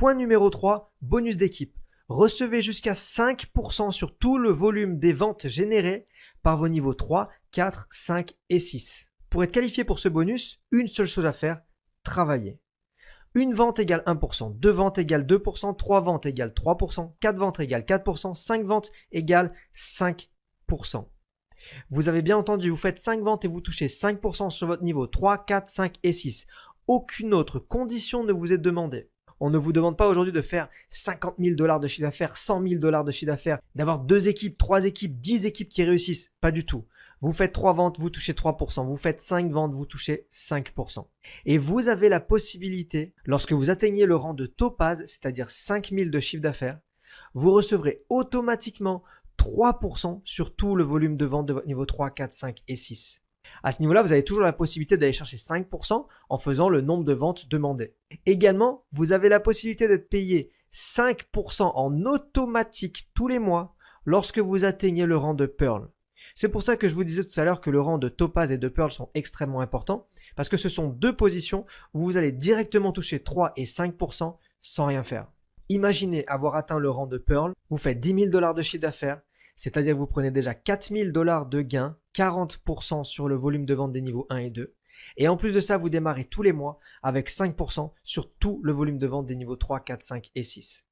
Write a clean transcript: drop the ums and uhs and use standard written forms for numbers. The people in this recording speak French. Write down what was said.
Point numéro 3, bonus d'équipe. Recevez jusqu'à 5% sur tout le volume des ventes générées par vos niveaux 3, 4, 5 et 6. Pour être qualifié pour ce bonus, une seule chose à faire, travailler. Une vente égale 1%, 2 ventes égale 2%, 3 ventes égale 3%, 4 ventes égale 4%, 5 ventes égale 5%. Vous avez bien entendu, vous faites 5 ventes et vous touchez 5% sur votre niveau 3, 4, 5 et 6. Aucune autre condition ne vous est demandée. On ne vous demande pas aujourd'hui de faire 50 000 $ de chiffre d'affaires, 100 000 $ de chiffre d'affaires, d'avoir 2 équipes, 3 équipes, 10 équipes qui réussissent. Pas du tout. Vous faites 3 ventes, vous touchez 3%. Vous faites 5 ventes, vous touchez 5%. Et vous avez la possibilité, lorsque vous atteignez le rang de topaz, c'est-à-dire 5 000 de chiffre d'affaires, vous recevrez automatiquement 3% sur tout le volume de vente de votre niveau 3, 4, 5 et 6. À ce niveau-là, vous avez toujours la possibilité d'aller chercher 5% en faisant le nombre de ventes demandées. Également, vous avez la possibilité d'être payé 5% en automatique tous les mois lorsque vous atteignez le rang de Pearl. C'est pour ça que je vous disais tout à l'heure que le rang de Topaz et de Pearl sont extrêmement importants parce que ce sont deux positions où vous allez directement toucher 3 et 5% sans rien faire. Imaginez avoir atteint le rang de Pearl, vous faites 10 000 $ de chiffre d'affaires, c'est-à-dire que vous prenez déjà 4 000 $ de gains, 40% sur le volume de vente des niveaux 1 et 2. Et en plus de ça, vous démarrez tous les mois avec 5% sur tout le volume de vente des niveaux 3, 4, 5 et 6.